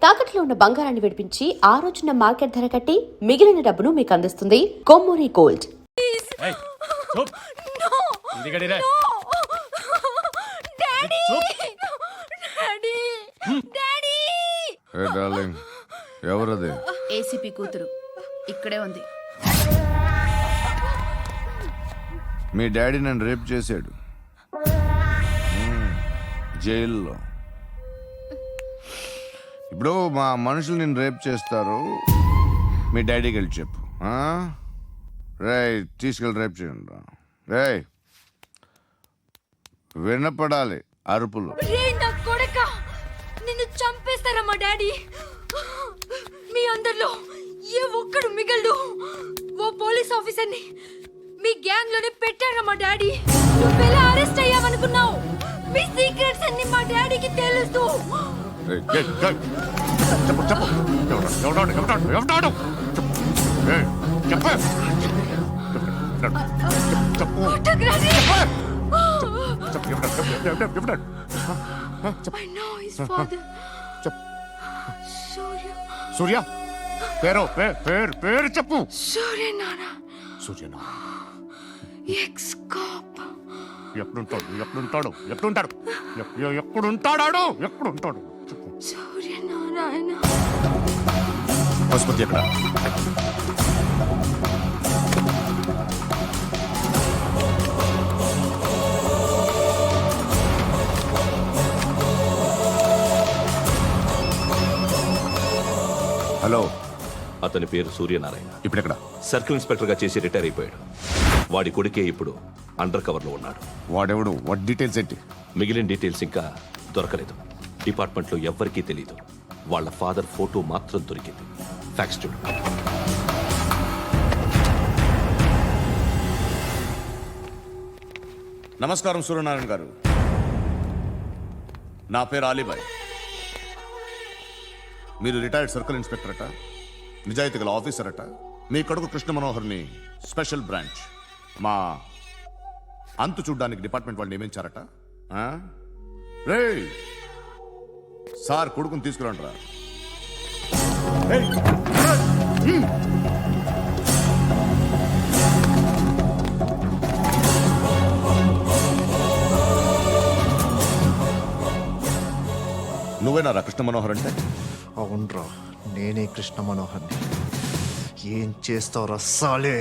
తాకట్లో ఉన్న బంగారాన్ని విడిపించి ఆ రోజున మార్కెట్ ధర కట్టి మిగిలిన డబ్బును మీకు అందిస్తుంది కొమ్మూరి గోల్డ్. ఎవరది? ఏసీపీ కూతురు ఇక్కడే ఉంది. మీ డాడీ నన్ను రేప్ చేశాడు జైల్లో. ఇప్పుడు మా మనుషులు నేను రేప్ చేస్తారు, మీ డాడీకి వెళ్ళి చెప్పు. రేయ్ తీసుకెళ్ళి రేప్ చేయండి. రేయ్ వినపడాలి అరుపులు. నిన్ను చంపేస్తారా మా డాడీ? మీ అందరిలో ఏ ఒక్కడు మిగలడు. ఓ పోలీస్ ఆఫీసర్ని మీ గ్యాంగ్ లోనే పెట్టారా మా డాడీ? నువ్వెలా అరెస్ట్ అయ్యావనుకున్నావు? మీ సీక్రెట్స్ అన్ని మా డాడీకి తెలుసు. సూర్య పేరు పేరు చెప్పు. సూర్యనారాయణ. Ex cop. ఎప్పుడుంటాడు సూర్యనారాయణ. పశుపతి ఎక్కడ? హలో, అతని పేరు సూర్యనారాయణ. ఇప్పుడెక్కడ? సర్కిల్ ఇన్స్పెక్టర్ గా చేసి రిటైర్ అయిపోయాడు. వాడి కొడుకే ఇప్పుడు అండర్ కవర్ లో ఉన్నాడు. వాడెవడు? వాట్ డీటెయిల్స్ ఏంటి? మిగిలిన డీటెయిల్స్ ఇంకా దొరకలేదు. డిపార్ట్మెంట్ లో ఎవ్వరికీ తెలియదు. వాళ్ళ ఫాదర్ ఫోటో మాత్రం దొరికింది. ఫ్యాక్స్ చూడు. నమస్కారం సూర్యనారాయణ గారు. నా పేరు అలీబాయ్. మీరు రిటైర్డ్ సర్కిల్ ఇన్స్పెక్టర్ అట, నిజాయితీ గల ఆఫీసర్ అట. మీ కొడుకు కృష్ణ మనోహర్ని స్పెషల్ బ్రాంచ్ మా అంతు చూడ్డానికి డిపార్ట్మెంట్ వాళ్ళు నియమించారట. రే సార్ కొడుకుని తీసుకురండి రా. నువ్వేనా కృష్ణ మనోహర్ అంటే? అవునరా, నేనే కృష్ణ మనోహర్ని. ఏం చేస్తావు రస్సాలే?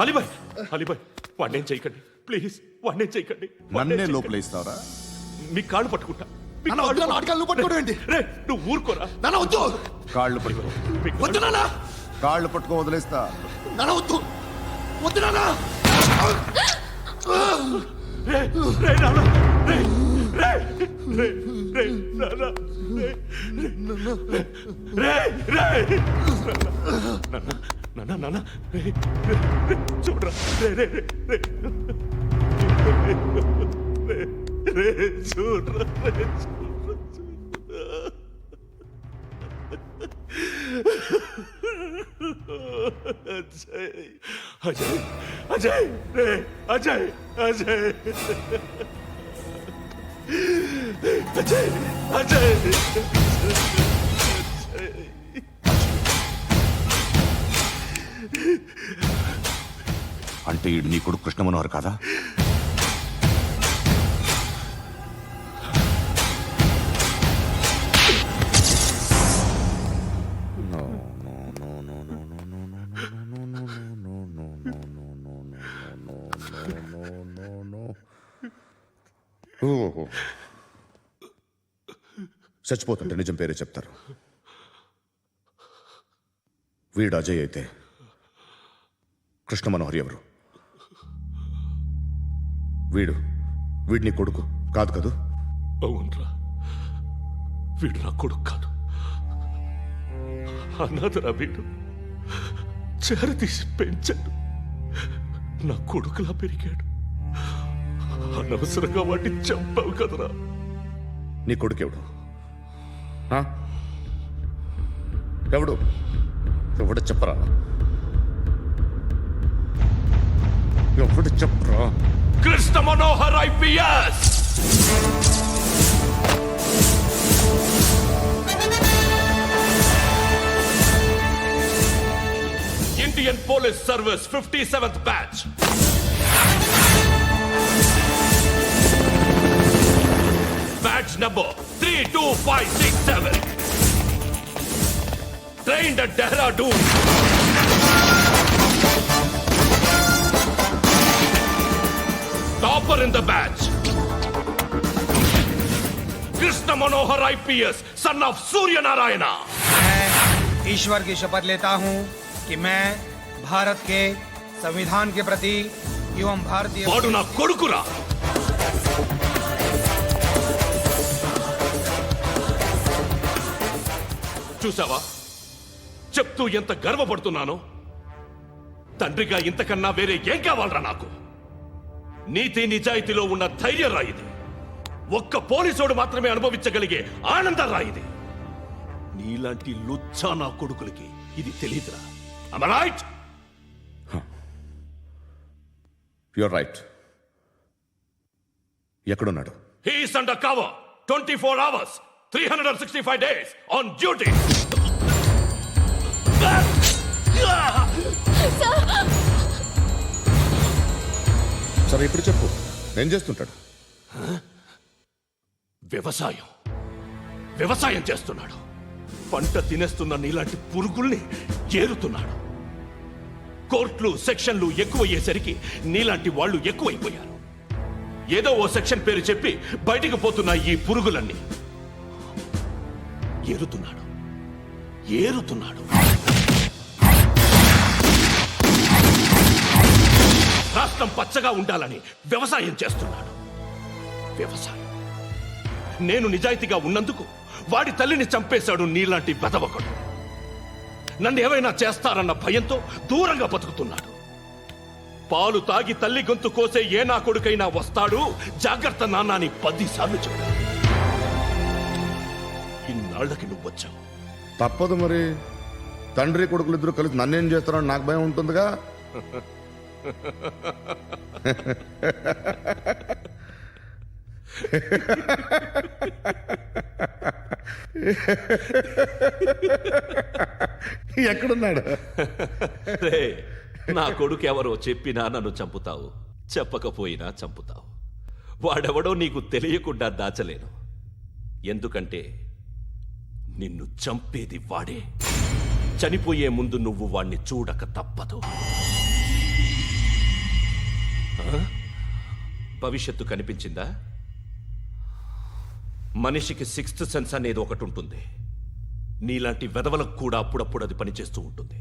అలీబాయ్ వాడినేం చేయకండి ప్లీజ్, వాడినేం చేయకండి. నన్నే లోపల ఇస్తావరా? మీ కాళ్ళు పట్టుకుంటా. నువ్వు ఊరుకోరా. కాళ్ళు పట్టుకో. కాళ్ళు పట్టుకో వదిలేస్తా. చూడరా చూడరా. అజయ్ అజయ్ అజయ్ అజయ్ అజయ్ అజయ్ అంటే నీ కొడుకు కృష్ణ మనోహర్ కాదా? చచ్చిపోతుంటే నిజం పేరే చెప్తారు. వీడు అజయ్ అయితే కృష్ణ మనోహర్ ఎవరు? వీడిని కొడుకు కాదు కదూ? అవునరా, వీడు నా కొడుకు కాదు. అనాథరా వీడు. చేరతీసి పెంచాడు. నా కొడుకులా పెరిగాడు. అనవసరంగా వాడిని చంపావు కదరా. నీ కొడుకెవడు? ఎవడు ఎవడు చెప్పరా? ఎవడు చెప్పరా? Krishna Manohar IPS. Indian Police Service 57th batch. Badge number 32567. Trained at Dehradun. Topper in the batch. Krishna Manohar IPS, son of Surya Narayana. मैं ईश्वर की शपथ लेता हूं कि मैं भारत के संविधान के प्रति एवं भारतीय వాడు నా కొడుకురా. చూసావా, చెప్తూ ఎంత గర్వపడుతున్నానో. తండ్రిగా ఇంతకన్నా వేరే ఏం కావాలరా నాకు? నీతి నిజాయితీలో ఉన్న ధైర్యం రా ఇది. ఒక్క పోలీసోడు మాత్రమే అనుభవించగలిగే ఆనందం రా ఇది. నీలాంటి లుచ్చా నా కొడుకులకి ఇది తెలియదురా. Am I right? You're right. ఎక్కడున్నాడు? He is under cover 24 hours 365 days on duty. సరే ఇప్పుడు చెప్పు, ఏం చేస్తుంటాడు? వ్యవసాయం చేస్తున్నాడు. పంట తినేస్తున్న నీలాంటి పురుగుల్ని ఏరుతున్నాడు. కోర్టులు సెక్షన్లు ఎక్కువయ్యేసరికి నీలాంటి వాళ్ళు ఎక్కువైపోయారు. ఏదో ఓ సెక్షన్ పేరు చెప్పి బయటికి పోతున్న ఈ పురుగులన్నీ ఏరుతున్నాడు. రాష్ట్రం పచ్చగా ఉండాలని వ్యవసాయం చేస్తున్నాడు. నేను నిజాయితీగా ఉన్నందుకు వాడి తల్లిని చంపేశాడు నీలాంటి వెధవకుడు. నన్ను ఏమైనా చేస్తారన్న భయంతో దూరంగా బతుకుతున్నాడు. పాలు తాగి తల్లి గొంతు కోసే ఏ నా కొడుకైనా వస్తాడు, జాగ్రత్త నాన్న అని 10 సార్లు చెప్పాడు. ఇన్నాళ్ళకి నువ్వు వచ్చావు. తప్పదు మరి. తండ్రి కొడుకులు ఇద్దరు కలిసి నన్నేం చేస్తారని నాకు భయం ఉంటుందిగా. ఎక్కడున్నాడు? రే, నా కొడుకు ఎవరో చెప్పినా నన్ను చంపుతావు, చెప్పకపోయినా చంపుతావు. వాడెవడో నీకు తెలియకుండా దాచలేను. ఎందుకంటే నిన్ను చంపేది వాడే. చనిపోయే ముందు నువ్వు వాణ్ణి చూడక తప్పదు. భవిష్యత్తు కనిపించిందా? మనిషికి 6th సెన్స్ అనేది ఒకటి ఉంటుంది. నీలాంటి వెధవలకు కూడా అప్పుడప్పుడు అది పనిచేస్తూ ఉంటుంది.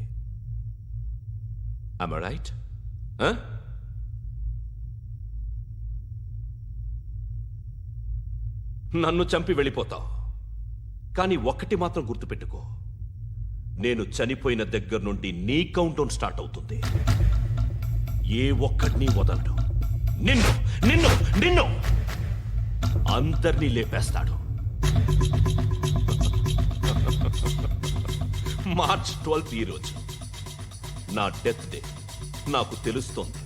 Am I right? నన్ను చంపి వెళ్ళిపోతావు. కానీ ఒక్కటి మాత్రం గుర్తుపెట్టుకో, నేను చనిపోయిన దగ్గర నుండి నీ కౌంటౌన్ స్టార్ట్ అవుతుంది. ఏ ఒక్కడిని వదలడు. నిన్ను అందరినీ లేపేస్తాడు. మార్చ్ 12th ఈ రోజు నా డెత్ డే. నాకు తెలుస్తోంది.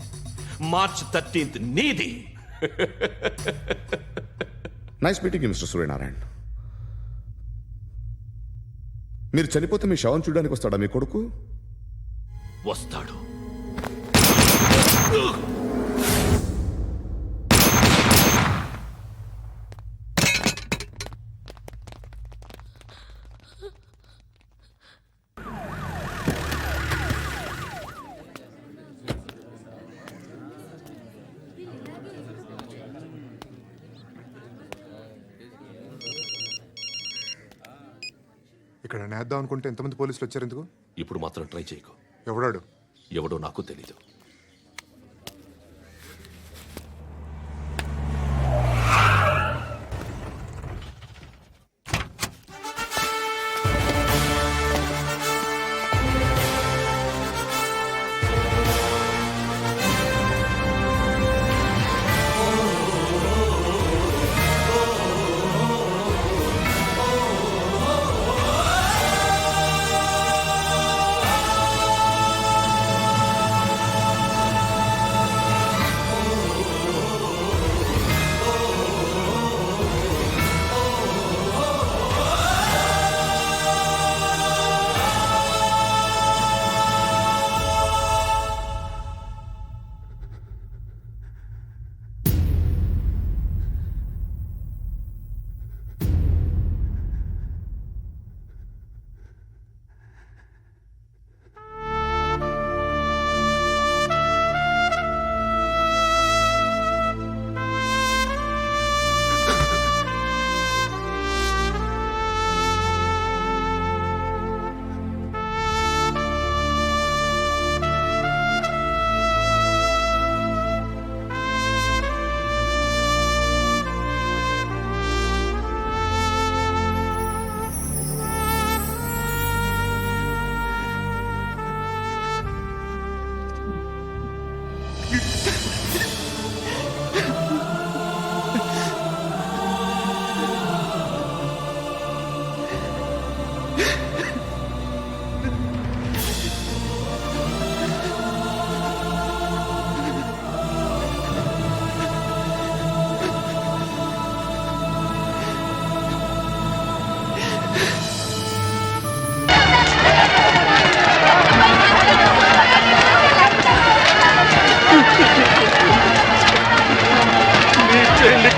మార్చ్ 13th నీది. Nice meeting mister Suryanarayana. మీరు చనిపోతే మీ శవం చూడడానికి వస్తాడా మీ కొడుకు? వస్తాడు. ఇక్కడ నేద్దాం అనుకుంటే ఎంతమంది పోలీసులు వచ్చారు ఎందుకు? ఇప్పుడు మాత్రం ట్రై చేయకు. ఎవడాడు? ఎవడో నాకు తెలీదు.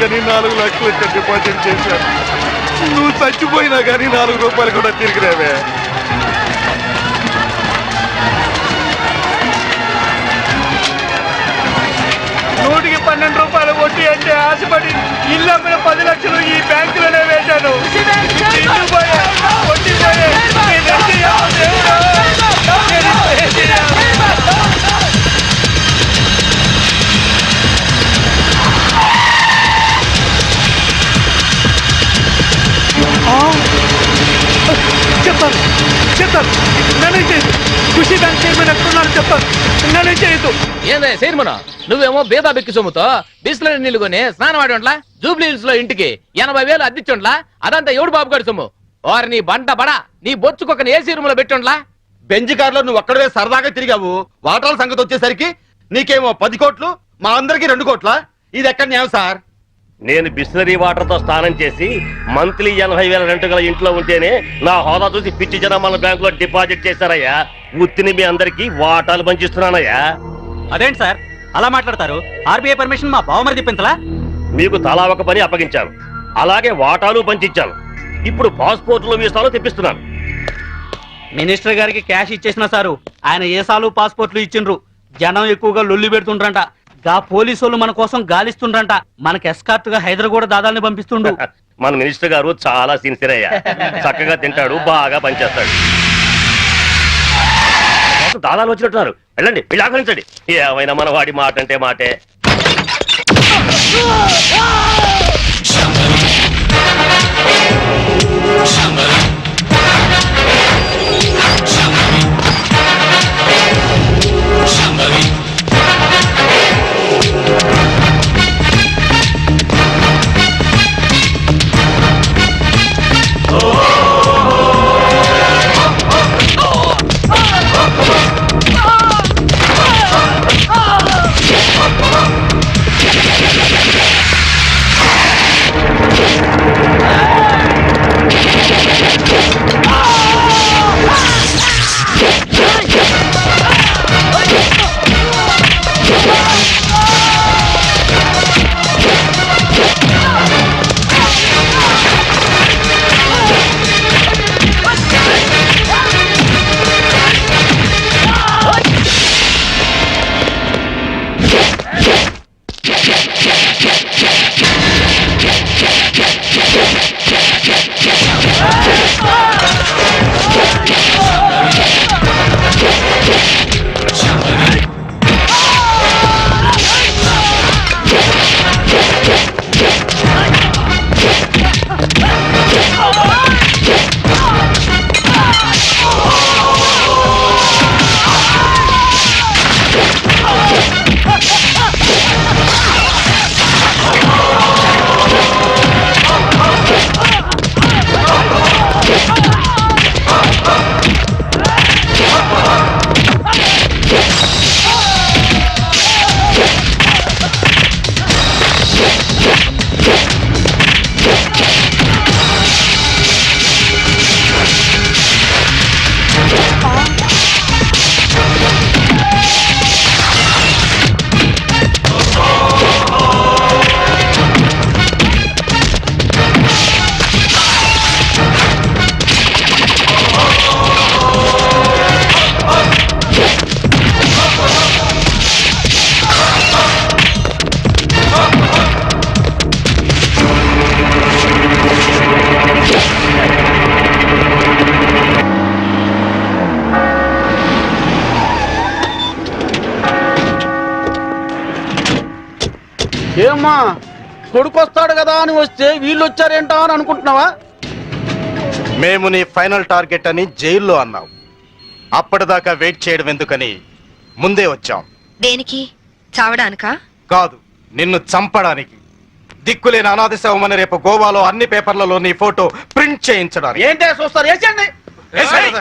కానీ 4 లక్షలు డిపాజిట్ చేశాను. నువ్వు చచ్చిపోయినా కానీ 4 రూపాయలు కూడా తిరిగి రావే. నూటికి 12 రూపాయలు వడ్డీ అంటే ఆశపడి ఇల్లు అమ్మిన 10 లక్షలు ఈ బ్యాంకులోనే వేశాను. ఇల్లు పోయే, వడ్డీ పోయే. నేనేం చేయాలో దేవుడా? నేనేం చేయాలో? చెప్తాను చెప్తాను నన్ను చేయదు. ఖుషి బ్యాంక్ చైర్మన్ ఎక్కడున్నారు చెప్తాను. నన్ను చేయదు. ఏందే చైర్మన్, నువ్వేమో బేదా బెక్కి సొమ్ముతో బిస్లరీ నీళ్లు కొని స్నానం ఆడి జూబ్లీ హిల్స్ లో ఇంటికి 80,000 అద్దిచ్చుండ్లా. అదంతా ఎవడు బాబు గారి సొమ్ము? వారి నీ బంట బడా నీ బొచ్చుకొక ఏసీ రూమ్ లో పెట్టుండ్లా. బెంజ్ కార్ లో నువ్వు ఒక్కడవే సరదాగా తిరిగావు. వాటాల సంగతి వచ్చేసరికి నీకేమో 10 కోట్లు, మా అందరికి 2 కోట్ల. ఇది ఎక్కడ న్యాయం సార్? నేను బిస్లరీ వాటర్ తో స్నానం చేసి మంత్లీ 80,000 రెంట్ గల ఇంట్లో ఉంటేనే నా హోదా చూసి పిచ్చి జనం మన బ్యాంక్ లో డిపాజిట్ చేశారయ్యా. ఉత్తిని మీ అందరికి వాటాలు పంచిస్తున్నానయ్యా. అదేంటి సార్ అలా మాట్లాడతారు? ఆర్బీఐ పర్మిషన్ మా బావమరి చెప్పించలా? మీకు తలా ఒక పని అప్పగించాను, అలాగే వాటాలు పంచిచ్చాను. ఇప్పుడు పాస్పోర్ట్లు వీసాలు తెప్పిస్తున్నాను. మినిస్టర్ గారికి క్యాష్ ఇచ్చేసిన సారు, ఆయన ఏసాలు పాస్పోర్ట్లు ఇచ్చిండ్రు. జనం ఎక్కువగా లొల్లి పెడుతుండ్రంట. గా పోలీసులు మన కోసం గాలిస్తుండ్రంట. మనకి ఎస్కార్ట్ గా హైదరాబాద్ దాదాల్ని పంపిస్తుండు. మన మినిస్టర్ గారు చాలా సిన్సియర్ అయ్యా. చక్కగా తింటాడు, బాగా పనిచేస్తాడు. దాదాలు వచ్చినట్టున్నారు, వెళ్ళండి, వెళ్ళి ఆహ్వానించండి. ఏమైనా మన వాడి మాట అంటే మాటే. ఏమ్మా కొడుకు వస్తాడు కదా అని వస్తే వీళ్ళు వచ్చారేంటా అని అనుకుంటున్నావా? మేము నీ ఫైనల్ టార్గెట్ అని జైల్లో అన్నావు. అప్పటిదాకా వెయిట్ చేయడం ఎందుకని ముందే వచ్చాం. దేనికి? చావడానికా? కాదు, నిన్ను చంపడానికి. దిక్కులేని అనాథ శవమని రేపు గోవాలో అన్ని పేపర్లలో నీ ఫోటో ప్రింట్ చేయించడానికి. ఏంటే చూస్తారు? వేసండి. వేసేయ్.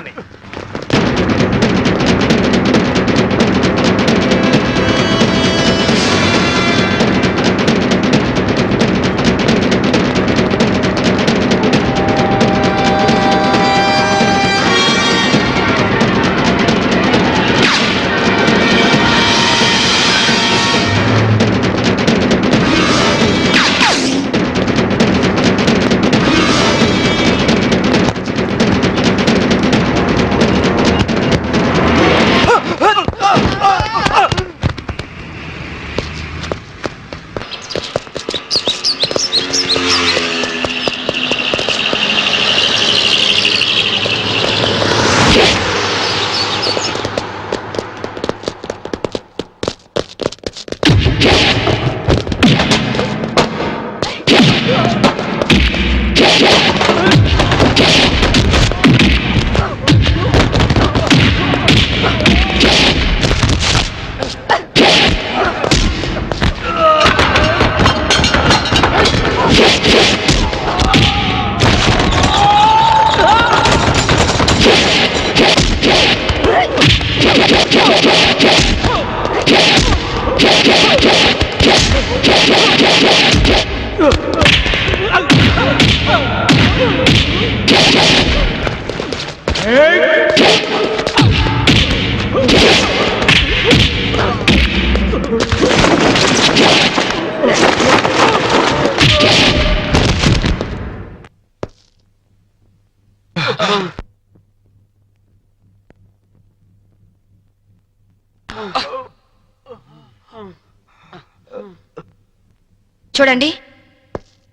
చూడండి,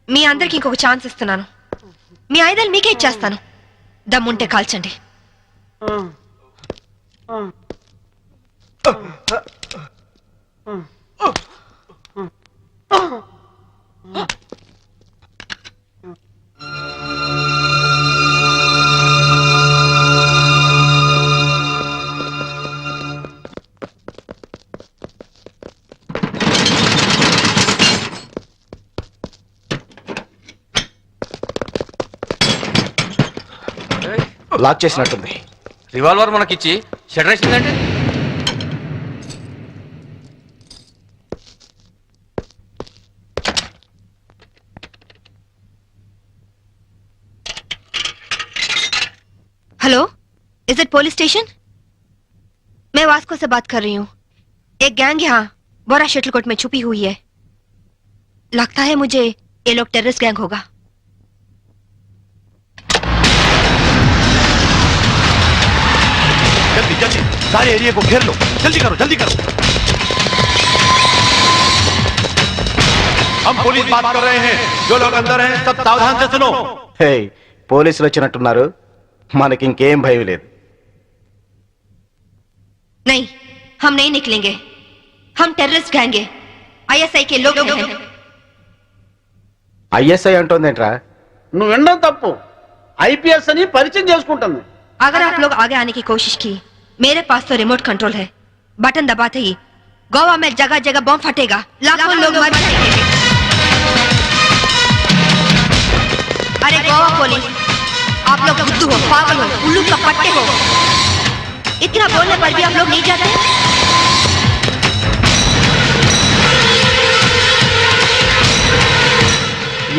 మీ అందరికి ఇంకొక ఛాన్స్ ఇస్తున్నాను. మీ ఆయుధాలు మీకే ఇచ్చేస్తాను. దమ్ముంటే కాల్చండి. లాక్ చేసినట్టుంది. రివాల్వర్ మనకిచ్చి షటర్ వేసిందంటే hello, is it police station? मैं वास्को से बात कर रही हूँ. एक गैंग यहाँ बोरा शटलकोट में छुपी हुई है. लगता है मुझे ये लोग टेररिस्ट गैंग होगा. जल्दी जल्दी सारे एरिया को घेर लो. जल्दी करो जल्दी करो. हम पुलिस बात कर रहे हैं. जो लोग अंदर हैं सब सावधान से सुनो. हे పోలీసులు వచ్చినట్టున్నారు. మనకి ఇంకేం భయం లేదు. नहीं, हम नहीं निकलेंगे. हम टेररिस्ट गैंग हैं. ISI के लोग हैं. ఐఎస్ఐ అంటోందేంట్రా? నువ్వు వినడం తప్పు. ఐపీఎస్ అని పరిచయం చేసుకుంటుంది. अगर आप लोग आगे आने की कोशिश की, मेरे पास तो रिमोट कंट्रोल है. बटन दबाते ही गोवा में जगह जगह बम फटेगा. लाखों लोग मर जाएंगे. अरे गोवा पुलिस, आप लोग बुद्धू हो, पागल हो, उल्लू का पट्टे हो. इतना बोलने पर भी आप लोग नहीं जाते.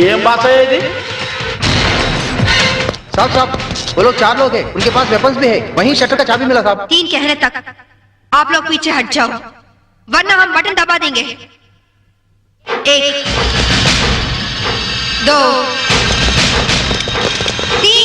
ఏం భాష ఇది? साहब साहब वो लोग 4 लोग हैं. उनके पास वेपन्स भी है. वहीं शटर का चाबी मिला साहब. 3 कहने तक आप लोग पीछे हट जाओ, वरना हम बटन दबा देंगे. 1 2 3.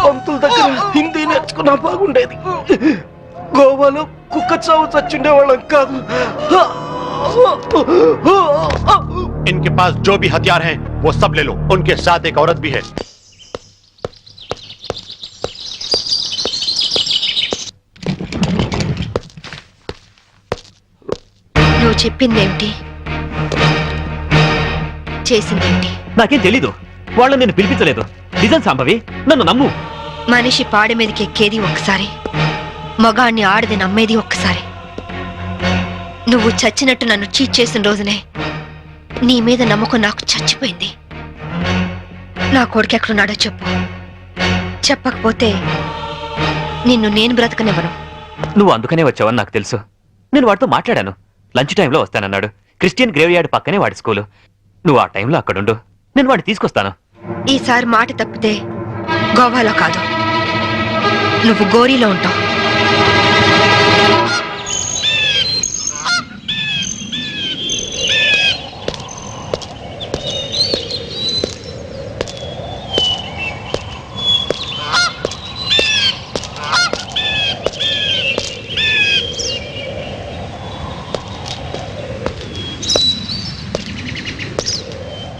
పంతుల దగ్గర హిందీ నేర్చుకున్నా బాగుండేది. గోవాలో కుక్క చావు చచ్చుండే వాళ్ళం కాదు. इनके पास जो भी हथियार हैं वो सब ले लो. उनके साथ एक औरत भी है. నువ్వు చెప్పిందేమిటి, చేసిందేమిటి? నాకేం తెలీదు. వాళ్ళు నేను పిలిపించలేదు. నిజం సంభవి, నన్ను నమ్ము. మనిషి పాడి మీదకి ఎక్కేది ఒక్కసారి, మగాణ్ణి ఆడది నమ్మేది ఒక్కసారి. నువ్వు చచ్చినట్టు నన్ను చీట్ చేసిన రోజునే నీ మీద నమ్మకం నాకు చచ్చిపోయింది. నా కొడుకు ఎక్కడున్నాడో చెప్పు. చెప్పకపోతే నిన్ను నేను బ్రతకనివ్వను. నువ్వు అందుకనే వచ్చావని నాకు తెలుసు. నేను వాడితో మాట్లాడాను. లంచ్ టైంలో వస్తానన్నాడు. క్రిస్టియన్ గ్రేవ్ యార్డ్ పక్కనే వాడి స్కూలు. నువ్వు ఆ టైంలో అక్కడుండు, నేను వాడిని తీసుకొస్తాను. ఈసారి మాట తప్పితే గోవాలో కాదు, నువ్వు గోరీలో ఉంటావు.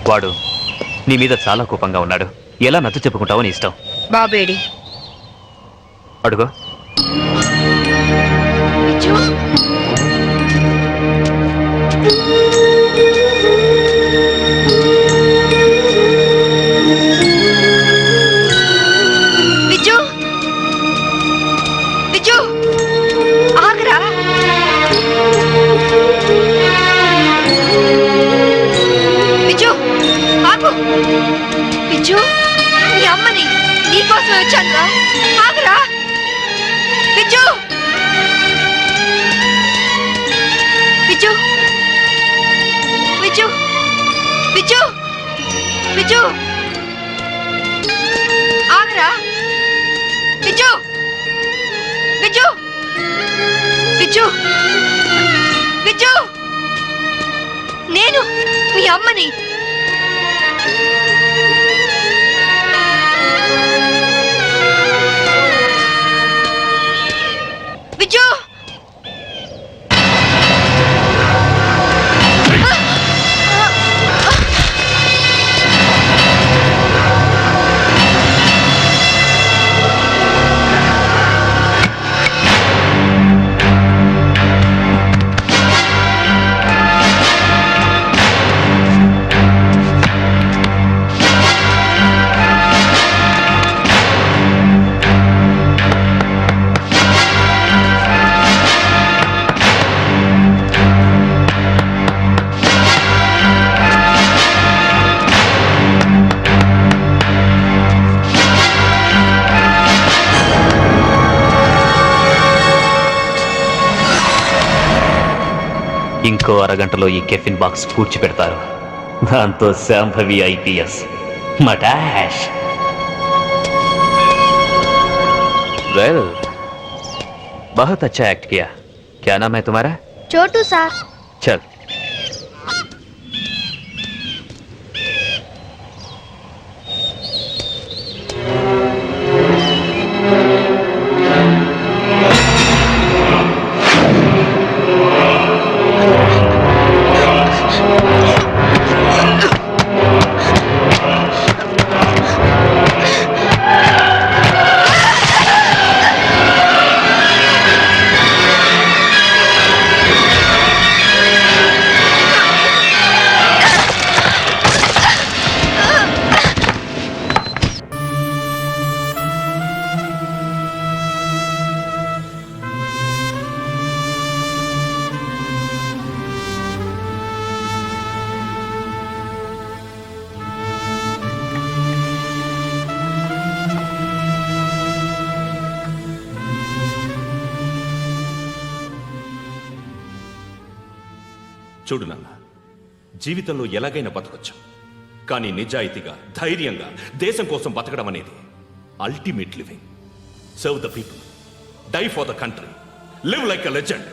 వాడు నీ మీద చాలా కోపంగా ఉన్నాడు. ఎలా నచ్చ చెప్పుకుంటావో నీ ఇష్టం. బాబేడి అడుగు. విజు, విజు ఆగరా. విజు ఆగు. విజు, నీ అమ్మని నీకోసం నీకోసమే వచ్చాను రా. ఆగరా విజు, విజు, విజు, విజు, విజు, ఆగరా విజు, విజు, విజు, విజు, నేను మీ అమ్మని. విజు, ఇంకో అరగంటలో ఈ కెఫిన్ బాక్స్ పూడ్చిపెడతారు. దాంతో శాంభవి ఐపీఎస్ మటాష్. वेल बहुत अच्छा एक्ट किया. क्या नाम है तुम्हारा? చోటు సార్. चल. చూడు నాన్న, జీవితంలో ఎలాగైనా బతకొచ్చు, కానీ నిజాయితీగా ధైర్యంగా దేశం కోసం బతకడం అనేది ultimate living. Serve the people, die for the country, live like a legend.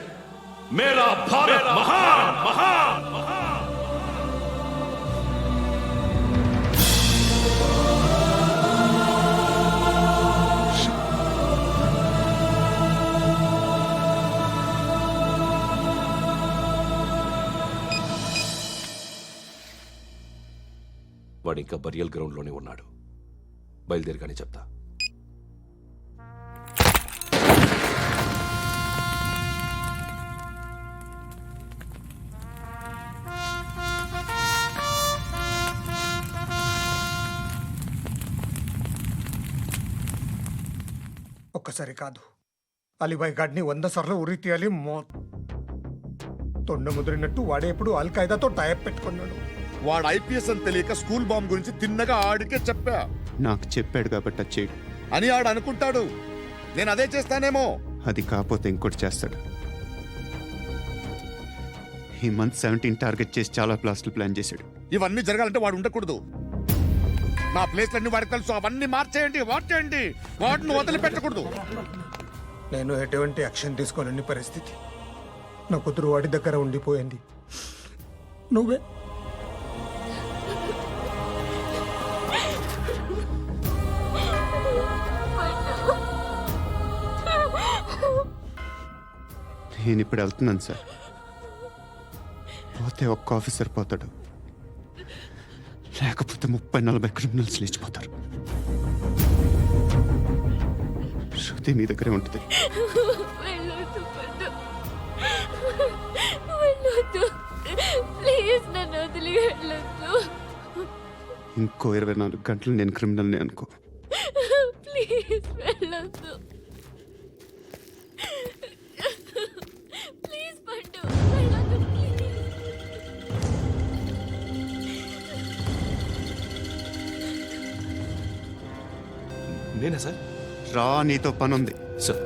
మేరా భారత్ మహాన్ మహాన్ మహాన్. వాడు ఇంకా బరియల్ గ్రౌండ్లోనే ఉన్నాడు. బయలుదేరగానే చెప్తా. ఒక్కసారి కాదు, అలీబాయ్ గాడిని 100 సార్లు ఉరి తీయాలి. తొండ ముదిరినట్టు వాడే ఎప్పుడు అల్ ఖైదాతో టైప్ పెట్టుకున్నాడు. వాడు ఐపీఎస్ అని తెలియక స్కూల్ బాంబ్ గురించి తిన్నగా ఆడికే చెప్పా. నాకు చెప్పాడు కాబట్టి అది చేయడు అని ఆడు అనుకుంటాడు. నేను అదే చేస్తానేమో. అది కాకపోతే ఇంకోటి చేస్తాడు. ఈ మంత్ 17 టార్గెట్ చేసి చాలా ప్లాస్టులు ప్లాన్ చేశాడు. ఇవన్నీ జరగాలంటే వాడు ఉండకూడదు. నా ప్లేస్లన్నీ వాడికి తెలుసు. అవన్నీ మార్చేయండి, వార్చేయండి. వాటిని వదిలిపెట్టకూడదు. నేను ఎటువంటి యాక్షన్ తీసుకోలేని పరిస్థితి. నా కూతురు వాడి దగ్గర ఉండిపోయింది. నువ్వే నేను ఇప్పుడు వెళ్తున్నాను సార్. పోతే ఒక్క ఆఫీసర్ పోతాడు, లేకపోతే 30-40 క్రిమినల్స్ లేచిపోతారు. శృతి మీ దగ్గరే ఉంటుంది. ఇంకో 24 గంటలు నేను క్రిమినల్ని అనుకో. ప్లీజ్ వెళ్ళొద్దు. ప్లీజ్ పండు వెళ్ళొద్దు. నేనా సార్? రా, నీతో పని ఉంది. సార్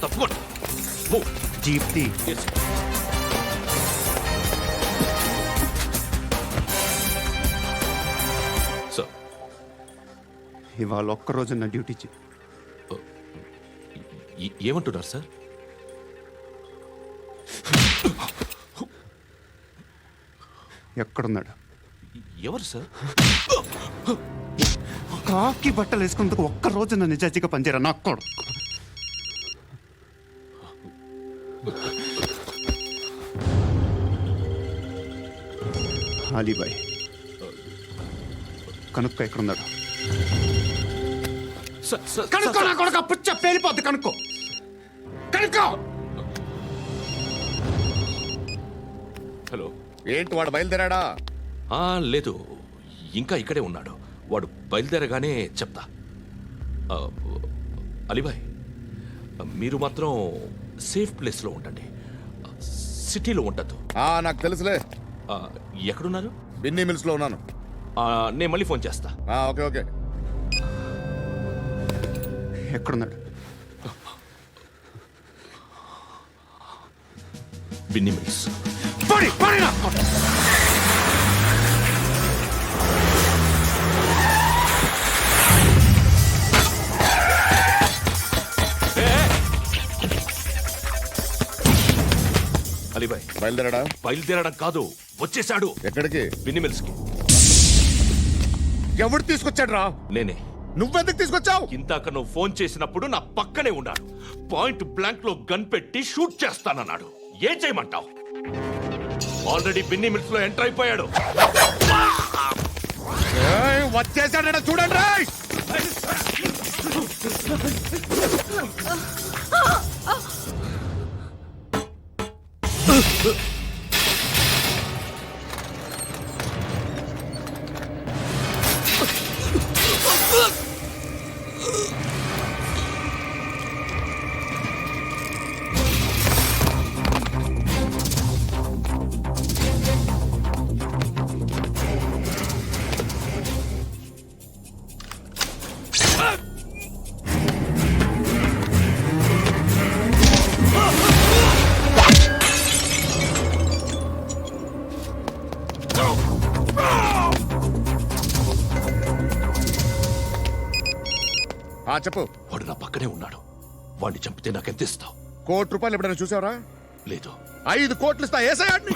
తప్పకుండా. జీప్ తీ. సార్ ఇవాళ ఒక్కరోజు నా డ్యూటీ చేయి. ఏమంటున్నారు సార్? ఎక్కడున్నాడు? ఎవరు సార్? కాకి బట్టలు వేసుకున్నందుకు ఒక్కరోజు నా నిజాయితీగా పనిచేయరా నా కొడుకు. అలీబాయ్ కనుక్కో ఎక్కడున్నాడు. కనుక్కో నా కొడుకు, పుచ్చ పేలిపోద్ది. కనుక్కో కనుక్కో. హలో. ఏంటి వాడు బయలుదేరాడా? లేదు, ఇంకా ఇక్కడే ఉన్నాడు. వాడు బయలుదేరగానే చెప్తా. అలీబాయ్, మీరు మాత్రం సేఫ్ ప్లేస్లో ఉండండి, సిటీలో ఉండద్దు. నాకు తెలుసులే. ఎక్కడున్నారు? బిన్నీ మిల్స్ లో ఉన్నాను. నేను మళ్ళీ ఫోన్ చేస్తా. Okay okay. ఎక్కడున్నాడు? బిన్నీ మిల్స్. అలీబాయ్ బయలుదేరాడా? బయలుదేరడం కాదు, వచ్చేసాడు. ఎక్కడికి? బిన్నీ మిల్స్ కి. ఎవడు తీసుకొచ్చాడు రా? నేనే. నువ్వెందుకు తీసుకొచ్చావు? ఇందాక నువ్వు ఫోన్ చేసినప్పుడు నా పక్కనే ఉన్నాడు. పాయింట్ బ్లాంక్ లో గన్ పెట్టి షూట్ చేస్తానన్నాడు. ఏం చేయమంటావు? ఆల్రెడీ బిన్నీ మిల్స్ లో ఎంటర్ అయిపోయాడు. వచ్చేసాడ చూడండి రా. చెప్పు. వాడు నా పక్కనే ఉన్నాడు. వాడిని చంపితే నాకెంత ఇస్తావు? ₹1,00,00,000 ఎప్పుడైనా చూసావరా? లేదు. 5 కోట్లు ఇస్తా. ఏసయాడిని.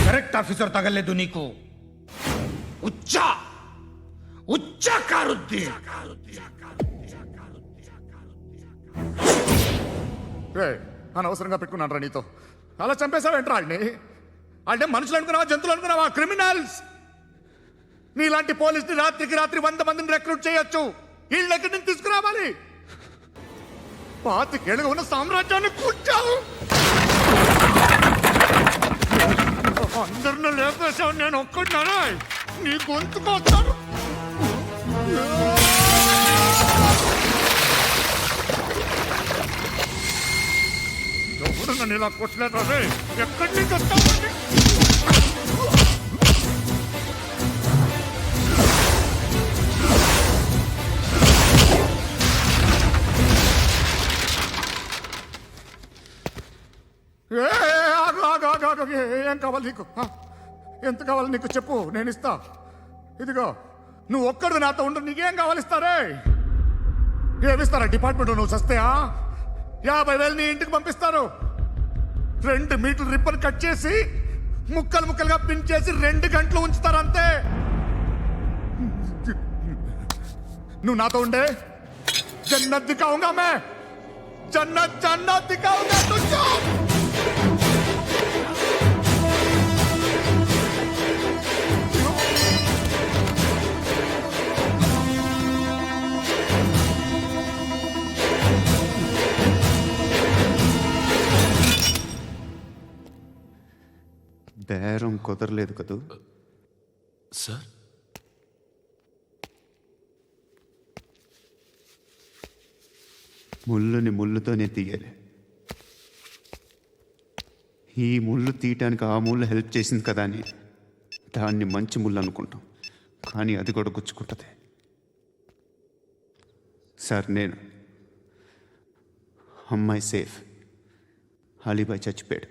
కరెక్ట్ ఆఫీసర్ తగలేదు నీకు. ఉచ్చా ఉచ్చా కారుద్ది. అనవసరంగా పెట్టుకున్నాను రా నీతో. అలా చంపేశావేంట్రా వాళ్ళని? అంటే మనుషులు అనుకున్నావా, జంతువులు అనుకున్నావా? క్రిమినల్స్. నీలాంటి పోలీసుని రాత్రికి రాత్రి 100 మందిని రిక్రూట్ చేయొచ్చు. వీళ్ళ దగ్గర నుంచి తీసుకురావాలి. 25 ఏళ్ళుగా ఉన్న సామ్రాజ్యాన్ని కూర్చావు. అందరిని లేపేశావు, నేను ఒక్కడినారా? నీ గొంతుకొస్తాను. ఎవరు నన్ను ఇలా కొట్టలేదా? ఎక్కడి నుంచి వస్తామండి? ఏం కావాలి నీకు? ఎంత కావాలి నీకు చెప్పు, నేను ఇస్తా. ఇదిగో నువ్వు ఒక్కడు నాతో ఉండు. నీకేం కావాలి ఇస్తారే? ఏమిస్తారా డిపార్ట్మెంట్? నువ్వు చస్తేయా 50,000 నీ ఇంటికి పంపిస్తారు. 2 మీటర్లు రిబ్బన్ కట్ చేసి ముక్కలు ముక్కలుగా పిన్ చేసి 2 గంటలు ఉంచుతారు అంతే. నువ్వు నాతో ఉండే జన్నత్ దిఖాऊंगा मैं, జన్నత్ జన్నత్ దిఖాऊंगा तुझको. బేరం కుదరలేదు కదూ సార్? ముళ్ళుని ముళ్ళుతోనే తీయాలి. ఈ ముళ్ళు తీయటానికి ఆ ముళ్ళు హెల్ప్ చేసింది కదా అని దాన్ని మంచి ముళ్ళు అనుకుంటాం, కానీ అది కూడా గుచ్చుకుంటుంది. సార్, నేను అమ్మాయి సేఫ్, అలీబాయ్ చచ్చిపోయాడు.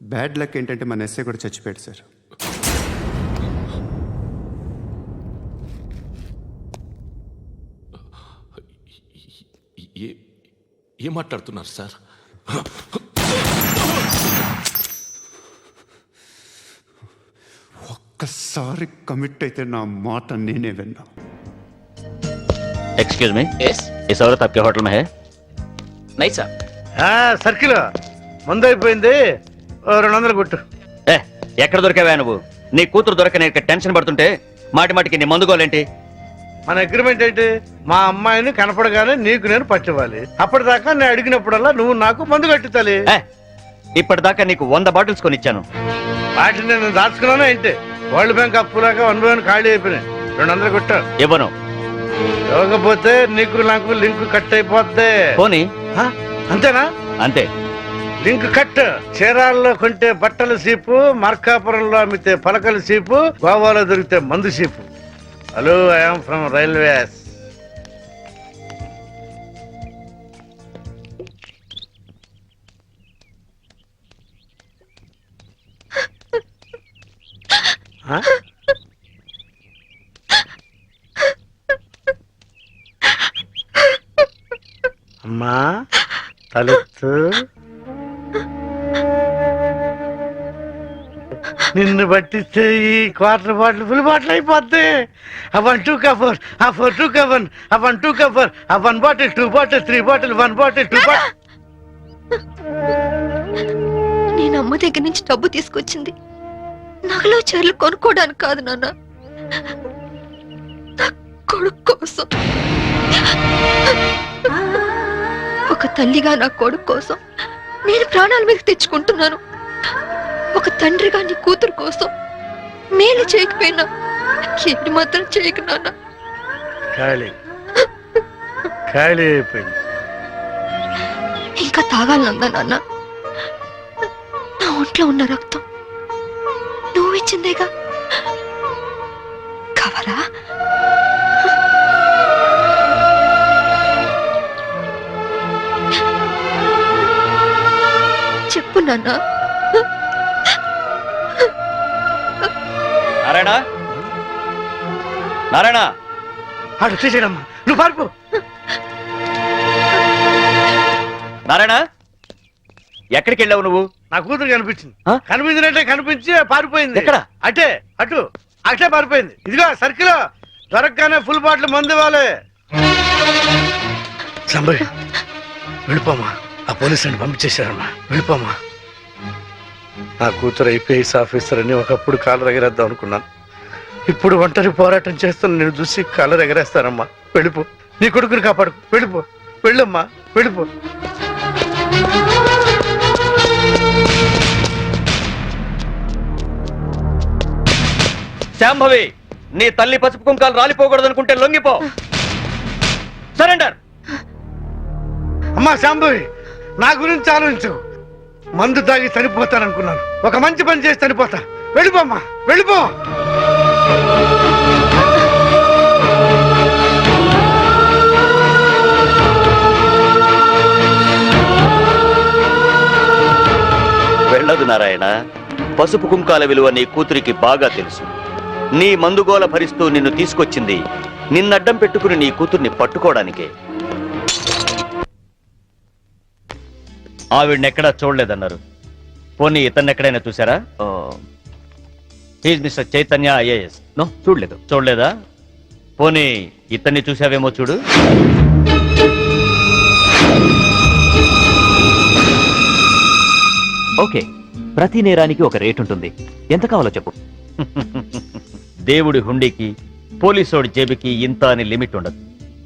బ్యాడ్ లక్ ఏంటంటే మన ఎస్ఐ కూడా చచ్చిపోయాడు సార్. ఏం మాట్లాడుతున్నారు సార్? ఒక్కసారి కమిట్ అయితే నా మాట నేనే విన్నా. एक्सक्यूज मी, इस औरत आपके होटल में है? Night sir. సర్కిల్ మందు అయిపోయింది, 200 కొట్టు. ఎక్కడ దొరికావా నువ్వు? నీ కూతురు దొరక నేను టెన్షన్ పడుతుంటే మాటి మాటికి నీ మందుకోలేంటి? మన అగ్రిమెంట్ ఏంటి? మా అమ్మాయిని కనపడగానే నీకు నేను పట్టివ్వాలి. అప్పటిదాకా నేను అడిగినప్పుడల్లా నువ్వు నాకు మందు కట్టించాలి. ఇప్పటిదాకా నీకు 100 బాటిల్స్ కొనిచ్చాను. వాటిని నేను దాచుకున్నాను ఏంటి? వరల్డ్ బ్యాంక్ అప్పులాగా 1 by 1 ఖాళీ అయిపోయినాయి. 200 కొట్టు. ఇవ్వను. ఇవ్వకపోతే నీకు నాకు లింక్ కట్ అయిపోద్ది. పోనీ. అంతేనా? అంతే. Link cut. చీరాల్లో కొంటే బట్టల సీపు, మార్కాపురంలో అమ్మితే పలకల సీపు, గోవాలో దొరికితే మందు cheap. Hello, I'm from railways. అమ్మా తలెత్తు. నిన్ను పట్టిస్తే ఈ క్వార్టర్ బాటిల్ ఫుల్ బాటిల్ అయిపోద్ది. ఆ 1 2 కవర్, ఆ 4 2 కవర్, ఆ 1 2 కవర్, ఆ 1 bottle 2 bottle 3 bottle 1 bottle 2 bottle. నేను అమ్మ దగ్గర నుంచి డబ్బు తీసుకొచ్చింది నగలు చీరలు కొనుక్కోవడానికి కాదు నాన్న, నా కొడుకు కోసం. ఒక తల్లిగా నా కొడుకు కోసం నేను ప్రాణాల మీద తెచ్చుకుంటున్నాను. ఒక తండ్రిగా నీ కూతురు కోసం మేలు చేయకపోయినా ఏడు మాత్రం చేయకు నాన్న. ఖాళీ ఖాళీ అయిపోయింది. ఇంకా తాగాలనుందా నాన్న? నా ఒంట్లో ఉన్న రక్తం నువ్వు ఇచ్చిందేగా, కావాలా? చెప్పు నాన్న. నారాయణ ఆడు వచ్చేసాడమ్మా, నువ్వు పారిపో. నారాయణ ఎక్కడికి వెళ్ళావు నువ్వు? నా కూతురు కనిపించింది. ఆ? కనిపించినట్టే కనిపించి పారిపోయింది. ఎక్కడ? అటే అటు అటే పారిపోయింది. ఇదిగో సర్కిల్ దొరకగానే ఫుల్ బాటిల్ మందు ఇవ్వాలి. సంబరి వెళ్ళిపోమా, ఆ పోలీసులను పంపించేశారమ్మా, వెళ్ళిపోమా. నా కూతురు ఐపీఎస్ ఆఫీసర్ అని ఒకప్పుడు కాలర్ ఎగరేద్దాం అనుకున్నాను. ఇప్పుడు ఒంటరి పోరాటం చేస్తున్న నేను చూసి కాలర్ ఎగరేస్తానమ్మా. వెళ్ళిపో, నీ కొడుకుని కాపాడు. వెళ్ళిపో, వెళ్ళమ్మా, వెళ్ళిపో. శాంభవి, నీ తల్లి పసుపు కుంకాలు రాలిపోకూడదు అనుకుంటే లొంగిపో. సరెండర్. అమ్మా శాంభవి, నా గురించి ఆలోచించు. మందు తాగి చనిపోతాననుకున్నాను, ఒక మంచి పని చేసి చనిపోతా. వెళ్ళిపోమ్మా, వెళ్ళిపో. వెళ్ళదు నారాయణ. పసుపు కుంకాల విలువ నీ కూతురికి బాగా తెలుసు. నీ మందుగోల భరిస్తూ నిన్ను తీసుకొచ్చింది నిన్నడ్డం పెట్టుకుని నీ కూతుర్ని పట్టుకోవడానికే. ఆవిడనెక్కడా చూడలేదన్నారు. పోనీ ఇతన్నెక్కడైనా చూసారా? Mister Chaitanya IAS. నో, చూడలేదు. చూడలేదా? పోనీ ఇతన్ని చూసావేమో చూడు. ఓకే, ప్రతి నేరానికి ఒక రేట్ ఉంటుంది. ఎంత కావాలో చెప్పు. దేవుడి హుండీకి పోలీసోడి జేబుకి ఇంత అని లిమిట్ ఉండదు.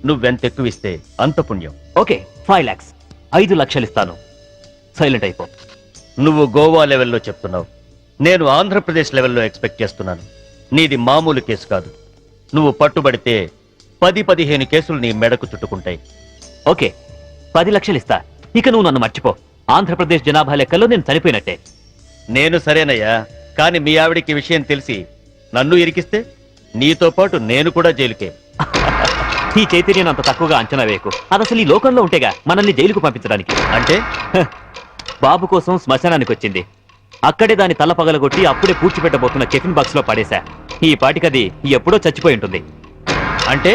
నువ్వెంత ఎక్కువ ఇస్తే అంత పుణ్యం. ఓకే, 5 lakhs, 5 లక్షలు ఇస్తాను. సైలెంట్ అయిపో. నువ్వు గోవా లెవెల్లో చెప్తున్నావు, నేను ఆంధ్రప్రదేశ్ లెవెల్లో ఎక్స్పెక్ట్ చేస్తున్నాను. నీది మామూలు కేసు కాదు. నువ్వు పట్టుబడితే 10-15 కేసులు నీ మెడకు చుట్టుకుంటాయి. ఓకే, 10 లక్షలు ఇస్తా. ఇక నువ్వు నన్ను మర్చిపో. ఆంధ్రప్రదేశ్ జనాభా లెక్కల్లో నేను చనిపోయినట్టే. నేను సరేనయ్యా, కానీ మీ ఆవిడికి విషయం తెలిసి నన్ను ఇరికిస్తే నీతో పాటు నేను కూడా జైలుకే. ఈ చైతన్యం అంత తక్కువగా అంచనా వేయకు. అది అసలు ఈ లోకంలో ఉంటేగా మనల్ని జైలుకు పంపించడానికి. అంటే బాబు కోసం శ్మశానానికి వచ్చింది. అక్కడే దాని తల పగలగొట్టి అప్పుడే పూడ్చిపెట్టబోతున్న కెఫిన్ బాక్స్ లో పడేశా. ఈ పాటికది ఎప్పుడో చచ్చిపోయి ఉంటుంది. అంటే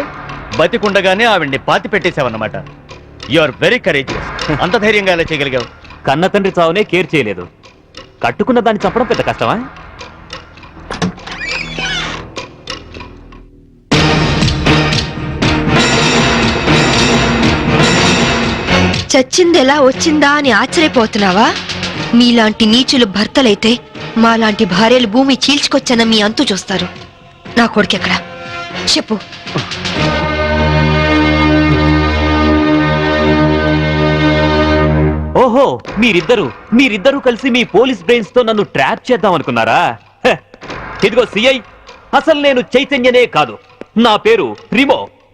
బతికుండగానే ఆవిడ్ని పాతి పెట్టేశావన్నమాట. You are very courageous. అంత ధైర్యంగా ఎలా చేయగలిగావు? కన్న తండ్రి చావునే కేర్ చేయలేదు. కట్టుకున్న దాన్ని చంపడం పెద్ద కష్టమా? చచ్చిందెలా వచ్చిందా అని ఆశ్చర్యపోతున్నావా? మీలాంటి నీచులు భర్తలైతే మాలాంటి భార్యలు భూమి చీల్చుకొచ్చన్న మీ అంతు చూస్తారు. నా కొడుకెక్కడా చెప్పు. ఓహో, మీరిద్దరూ కలిసి మీ పోలీస్ బ్రెయిన్స్ తో నన్ను ట్రాప్ చేద్దాం అనుకున్నారా? హె, ఇదిగో సిఐ, అసలు నేను చైతన్యనే కాదు. నా పేరు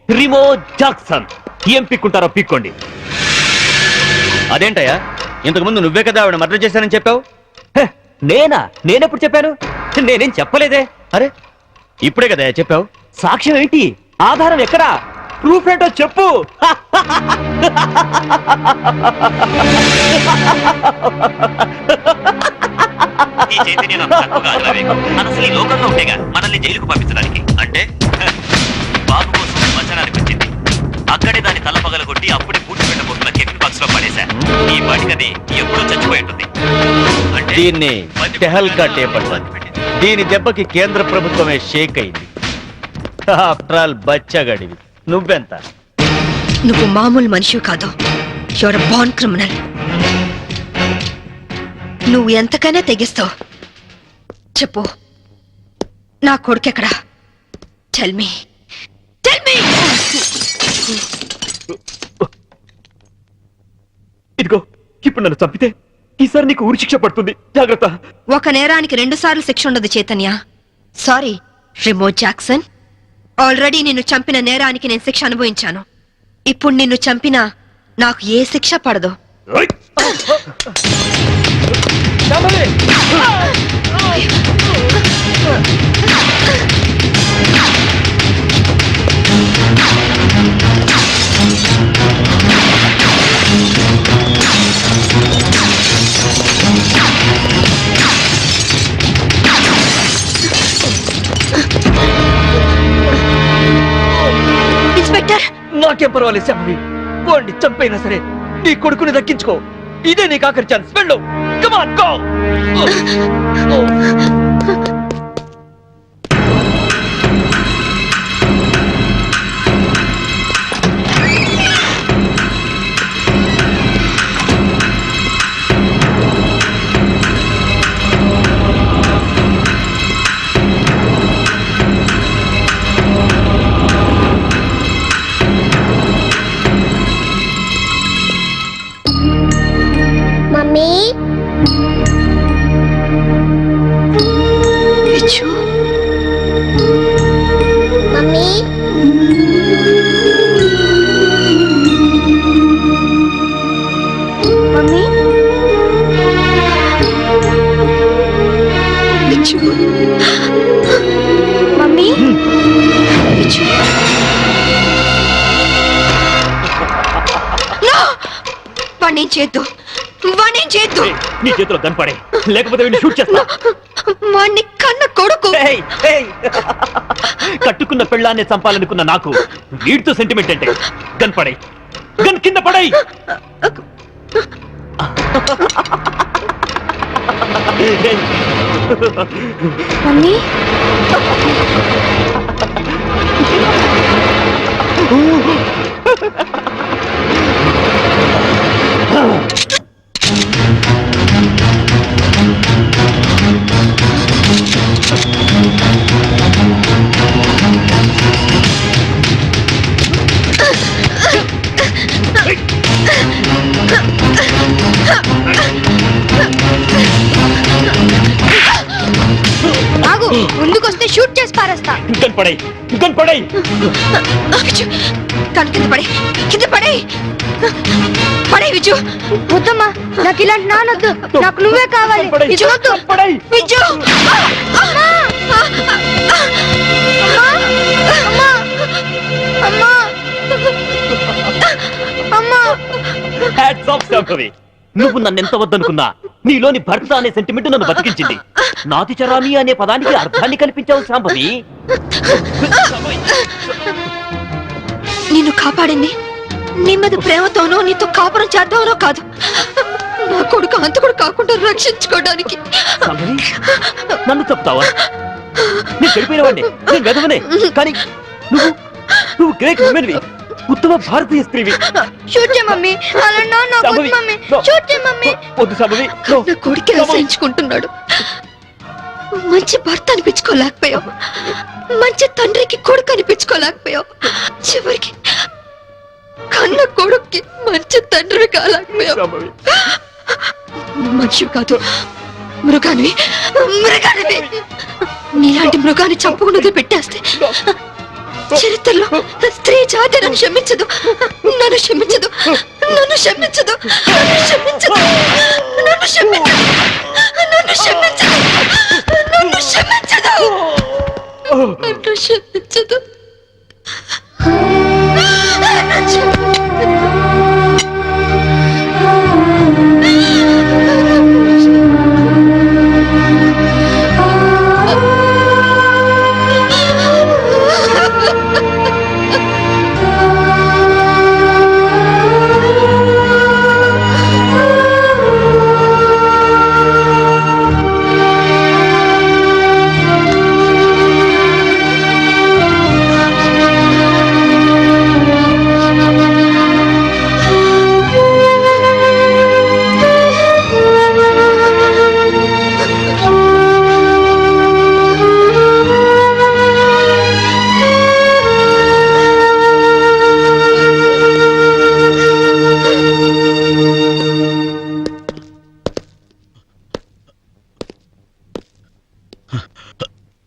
రిమో జాక్సన్. ఏం పిక్కుంటారో పిక్కోండి. అదేంటయ్యా, ఇంతకు ముందు నువ్వే కదా ఆవిడ మర్డర్ చేశానని చెప్పావు. హె, నేనెప్పుడు చెప్పాను? నేనేం చెప్పలేదే. అరే, ఇప్పుడే కదా చెప్పావు. సాక్ష్యం ఏంటి? ఆధారం ఎక్కడా? ప్రూఫ్ ఏంటో చెప్పు. ఈ చైతన్యం అంత తక్కువగా అంచనా వేయకు. అసలు ఈ లోకంలో ఉంటేగా మనల్ని జైలుకు పంపించడానికి. అంటే బాబు కోసం శ్మశానానికి వచ్చింది. అక్కడే దాని తల పగలగొట్టి అప్పుడే పూడ్చిపెట్టబోతున్న కెఫిన్ బాక్స్ లో పడేశా. ఈ పాటికది ఎప్పుడో చచ్చిపోయి ఉంటుంది. అంటే దీన్ని టెహల్కా టేప్ అంటారు. దీని దెబ్బకి కేంద్ర ప్రభుత్వమే షేక్ అయింది. ఆఫ్టర్ ఆల్ బచ్చగాడివి. నువ్వెంత? నువ్వు మామూలు మనిషివి కాదు. You're born criminal. నువ్వు ఎంతకైనా తెగిస్తావు. చెప్పు, నా కొడుకెక్కడా? Tell me. ఇదిగో, ఇప్పుడు నన్ను చంపితే ఈసారి నీకు ఉరి శిక్ష పడుతుంది. జాగ్రత్త. ఒక నేరానికి 2 సార్లు శిక్ష ఉండదు Chaitanya. Sorry Remo Jackson. Already నిన్ను చంపిన నేరానికి నేను శిక్ష అనుభవించాను. ఇప్పుడు నిన్ను చంపినా నాకు ఏ శిక్ష పడదు. నాకేం పర్వాలేదు శాంభవి, వాడిని చంపైనా సరే నీ కొడుకుని దక్కించుకో. ఇదే నీకు ఆఖరి ఛాన్స్. వెళ్ళు. Come on, go. మమ్మీ విచ్చు మమ్మీ మమ్మీ విచ్చు మమ్మీ విచ్చు వాణ్ణి చేద్దు, వాణ్ణి చేద్దు. నీ చేతిలో గన్ పడే, లేకపోతే వీడిని షూట్ చేస్తా. వాణ్ణి కన్న కొడుకు. కట్టుకున్న పెళ్ళాన్ని చంపాలనుకున్న నాకు వీడితో సెంటిమెంట్ అంటే. గన్ పడే, గన్ కింద పడే. మమ్మీ ఆగు, ముందుకొస్తే షూట్ చేసి పారేస్తా. గన్ పడే, గన్ పడే. కను కింద పడే, కింద పడే, పడే విజు. వద్దమ్మా, నాకు ఇలాంటి నానొద్దు, నాకు నువ్వే కావాలి. విజు వద్దు, విజు. అమ్మా, అమ్మా, అమ్మా, అమ్మా. Hats off Shambhavi. నువ్వు నన్ను ఎంత వద్దనుకున్నా నీలోని భర్త అనే సెంటిమెంట్ నన్ను బతికించింది. నాతిచరామి అనే పదానికి అర్థాన్ని కల్పించావు శాంభవి. నిన్ను కాపాడింది నీ మీద ప్రేమతోనో నీతో కాపురం చేద్దామనో కాదు, నా కొడుకు అంతకుడు కాకుండా రక్షించుకోవడానికి. శాంభవి, నన్ను చెప్తావా? నేను చెడిపోయినవాడిని, నేను వెదవనే. కానీ నువ్వు గ్రేట్ ఉమెన్వి, ఉత్తమ భారతీయ స్త్రీవి. షూట్ చేయ మమ్మీ, అలా నా వద్దు మమ్మీ, షూట్ చేయ మమ్మీ. వద్దు శాంభవి. నా కొడుకు రక్షించుకుంటున్నాడు. మంచి భర్త అనిపించుకోలేకపోయావు, మంచి తండ్రికి కొడుకు అనిపించుకోలేకపోయావు, చివరికి కన్న కొడుక్కి మంచి తండ్రి కాలేకపోయావు. మనిషి కాదు, మృగానివి, మృగానివి. నీలాంటి మృగాన్ని చంపకుండా పెట్టేస్తే చరిత్రలో స్త్రీ జాతి నన్ను క్షమించదు, నన్ను క్షమించదు, నన్ను క్షమించదు, నన్ను క్షమించదు, నన్ను క్షమించదు, నన్ను క్షమించదు, నన్ను క్షమించదు, నన్ను క్షమించదు.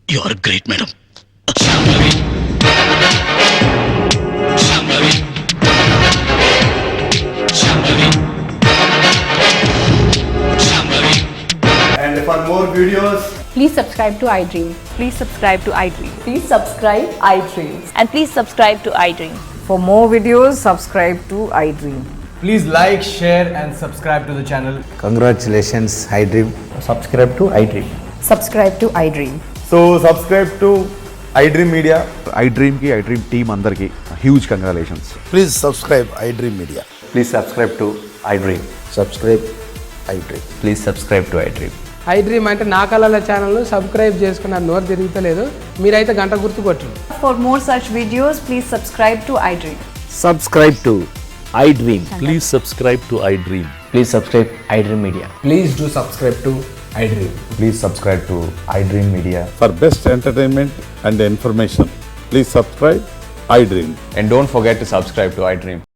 You are great, madam. And for more videos, Please subscribe to iDream. Please subscribe to iDream. Please subscribe iDream. And please subscribe to iDream. For more videos, subscribe to iDream. please like, share and subscribe to the channel. Congratulations, iDream. Subscribe to iDream. Subscribe to iDream. So subscribe to iDream Media, iDream team అందరికి huge congratulations. Please subscribe iDream Media. Please subscribe to iDream. Subscribe iDream. Please subscribe to iDream. IDream అంటే నా కళల channel subscribe చేసుకున్న నోరు తిరుగుతలేదు, మీరైతే గంట గుర్తు కొట్టు. For more such videos, please subscribe to iDream. Subscribe to iDream. Please subscribe to iDream. Please subscribe iDream media. Please do subscribe to iDream. Please subscribe to iDream media. For best entertainment and information, please subscribe I Dream. And don't forget to subscribe to iDream.